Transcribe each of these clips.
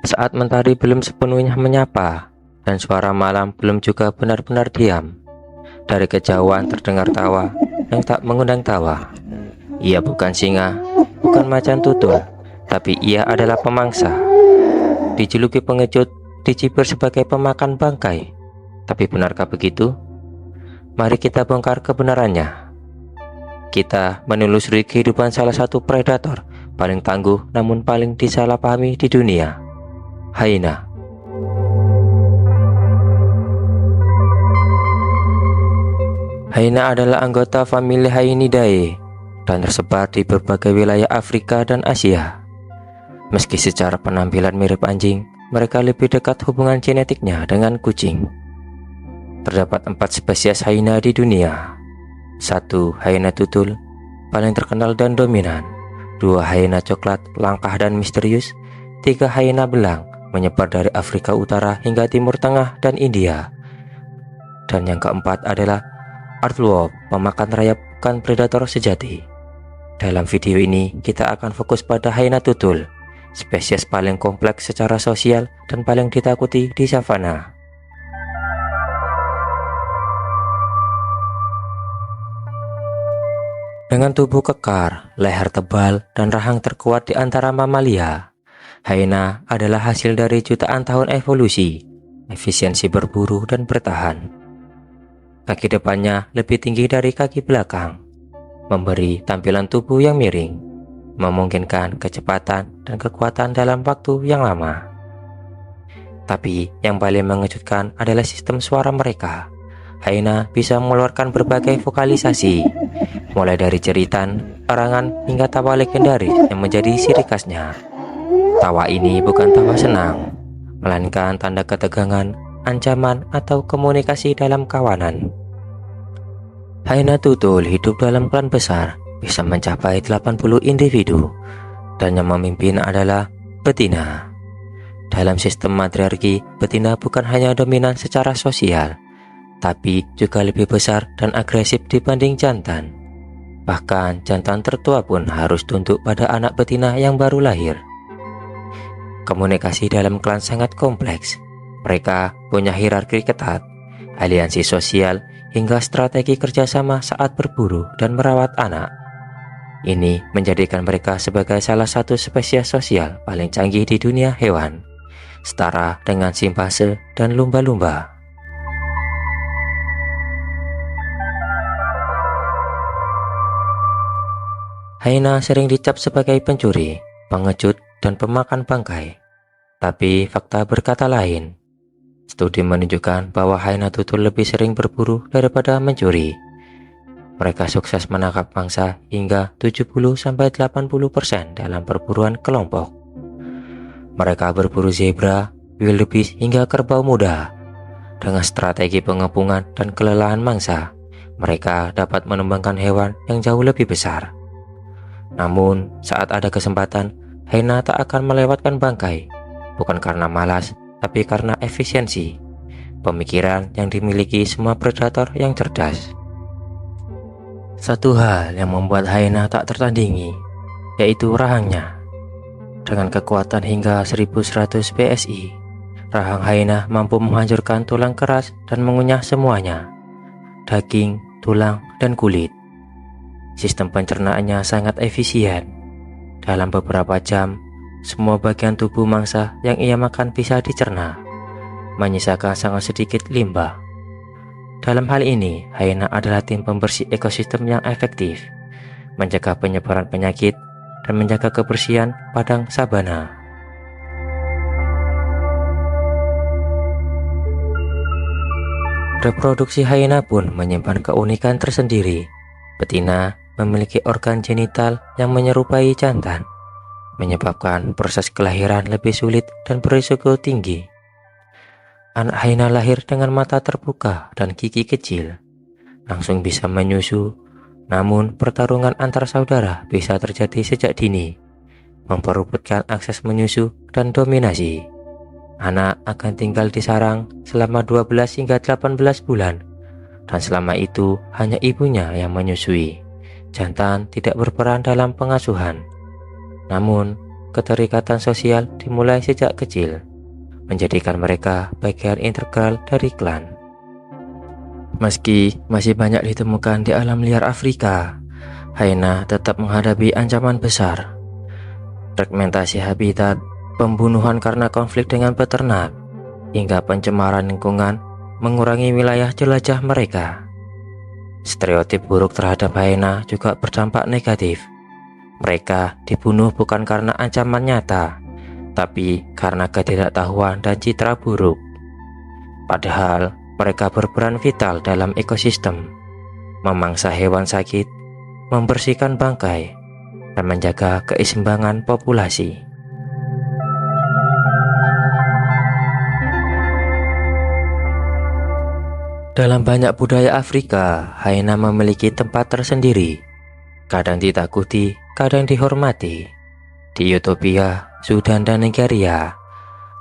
Saat mentari belum sepenuhnya menyapa, dan suara malam belum juga benar-benar diam, dari kejauhan terdengar tawa yang tak mengundang tawa. Ia bukan singa, bukan macan tutul, tapi ia adalah pemangsa. Dijuluki pengecut, dicibir sebagai pemakan bangkai. Tapi benarkah begitu? Mari kita bongkar kebenarannya. Kita menelusuri kehidupan salah satu predator paling tangguh namun paling disalahpahami di dunia, hyena. Hyena adalah anggota famili Hyaenidae dan tersebar di berbagai wilayah Afrika dan Asia. Meski secara penampilan mirip anjing, mereka lebih dekat hubungan genetiknya dengan kucing. Terdapat 4 spesies hyena di dunia. 1. Hyena tutul, paling terkenal dan dominan. 2. Hyena coklat, langkah dan misterius. 3. Hyena belang, menyebar dari Afrika Utara hingga Timur Tengah dan India. Dan yang keempat adalah Aardwolf, pemakan rayap bukan predator sejati. Dalam video ini kita akan fokus pada hyena tutul, spesies paling kompleks secara sosial dan paling ditakuti di savana. Dengan tubuh kekar, leher tebal, dan rahang terkuat di antara mamalia, hyena adalah hasil dari jutaan tahun evolusi, efisiensi berburu dan bertahan. Kaki depannya lebih tinggi dari kaki belakang, memberi tampilan tubuh yang miring, memungkinkan kecepatan dan kekuatan dalam waktu yang lama. Tapi yang paling mengejutkan adalah sistem suara mereka. Hyena bisa mengeluarkan berbagai vokalisasi, mulai dari jeritan, erangan, hingga tawa legendaris yang menjadi ciri khasnya. Tawa ini bukan tawa senang, melainkan tanda ketegangan, ancaman, atau komunikasi dalam kawanan. Hyena tutul hidup dalam klan besar, bisa mencapai 80 individu, dan yang memimpin adalah betina. Dalam sistem matriarki, betina bukan hanya dominan secara sosial, tapi juga lebih besar dan agresif dibanding jantan. Bahkan jantan tertua pun harus tunduk pada anak betina yang baru lahir. Komunikasi dalam klan sangat kompleks. Mereka punya hierarki ketat, aliansi sosial, hingga strategi kerjasama saat berburu dan merawat anak. Ini menjadikan mereka sebagai salah satu spesies sosial paling canggih di dunia hewan, setara dengan simpase dan lumba-lumba. Hyena sering dicap sebagai pencuri, pengecut, dan pemakan bangkai. Tapi fakta berkata lain. Studi menunjukkan bahwa hyena tutul lebih sering berburu daripada mencuri. Mereka sukses menangkap mangsa hingga 70-80% dalam perburuan kelompok. Mereka berburu zebra, wildebeest, hingga kerbau muda. Dengan strategi pengepungan dan kelelahan mangsa, mereka dapat menumbangkan hewan yang jauh lebih besar. Namun, saat ada kesempatan, hyena tak akan melewatkan bangkai, bukan karena malas, tapi karena efisiensi, pemikiran yang dimiliki semua predator yang cerdas. Satu hal yang membuat hyena tak tertandingi, yaitu rahangnya. Dengan kekuatan hingga 1100 PSI, rahang hyena mampu menghancurkan tulang keras dan mengunyah semuanya, daging, tulang, dan kulit. Sistem pencernaannya sangat efisien. Dalam beberapa jam, semua bagian tubuh mangsa yang ia makan bisa dicerna, menyisakan sangat sedikit limbah. Dalam hal ini, hyena adalah tim pembersih ekosistem yang efektif, menjaga penyebaran penyakit, dan menjaga kebersihan padang sabana. Reproduksi hyena pun menyimpan keunikan tersendiri. Betina memiliki organ genital yang menyerupai jantan, menyebabkan proses kelahiran lebih sulit dan berisiko tinggi. Anak hyena lahir dengan mata terbuka dan gigi kecil, langsung bisa menyusu. Namun pertarungan antar saudara bisa terjadi sejak dini, memperebutkan akses menyusu dan dominasi. Anak akan tinggal di sarang selama 12 hingga 18 bulan, dan selama itu hanya ibunya yang menyusui. Jantan tidak berperan dalam pengasuhan. Namun, keterikatan sosial dimulai sejak kecil, menjadikan mereka bagian integral dari klan. Meski masih banyak ditemukan di alam liar Afrika, hyena tetap menghadapi ancaman besar. Fragmentasi habitat, pembunuhan karena konflik dengan peternak, hingga pencemaran lingkungan mengurangi wilayah jelajah mereka. Stereotip buruk terhadap hyena juga berdampak negatif. Mereka dibunuh bukan karena ancaman nyata, tapi karena ketidaktahuan dan citra buruk. Padahal mereka berperan vital dalam ekosistem, memangsa hewan sakit, membersihkan bangkai, dan menjaga keseimbangan populasi. Dalam banyak budaya Afrika, hyena memiliki tempat tersendiri. Kadang ditakuti, kadang dihormati. Di Ethiopia, Sudan, dan Nigeria,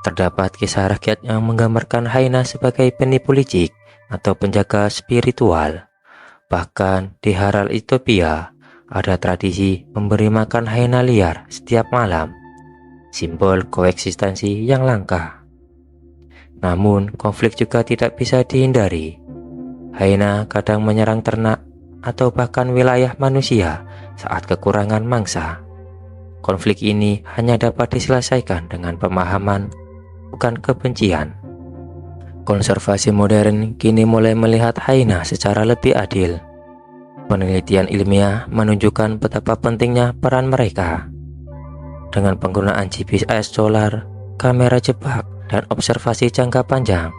terdapat kisah rakyat yang menggambarkan hyena sebagai penipu licik atau penjaga spiritual. Bahkan di Harare, Ethiopia, ada tradisi memberi makan hyena liar setiap malam, simbol koeksistensi yang langka. Namun, konflik juga tidak bisa dihindari. Hyena kadang menyerang ternak atau bahkan wilayah manusia saat kekurangan mangsa. Konflik ini hanya dapat diselesaikan dengan pemahaman, bukan kebencian. Konservasi modern kini mulai melihat hyena secara lebih adil. Penelitian ilmiah menunjukkan betapa pentingnya peran mereka. Dengan penggunaan GPS solar, kamera jebak, dan observasi jangka panjang,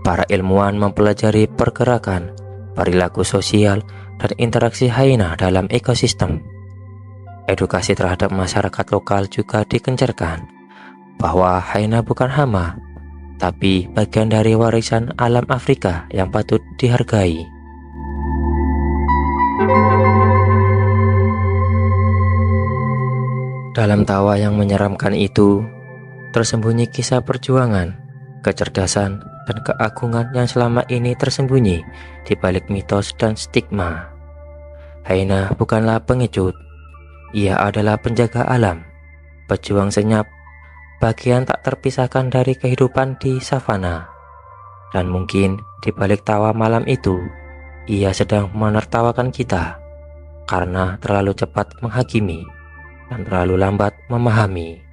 para ilmuwan mempelajari pergerakan, perilaku sosial, dan interaksi hyena dalam ekosistem. Edukasi terhadap masyarakat lokal juga digencarkan, bahwa hyena bukan hama, tapi bagian dari warisan alam Afrika yang patut dihargai. Dalam tawa yang menyeramkan itu, tersembunyi kisah perjuangan, kecerdasan, dan keagungan yang selama ini tersembunyi di balik mitos dan stigma. Hyena bukanlah pengecut, ia adalah penjaga alam, pejuang senyap, bagian tak terpisahkan dari kehidupan di savana. Dan mungkin di balik tawa malam itu, ia sedang menertawakan kita, karena terlalu cepat menghakimi dan terlalu lambat memahami.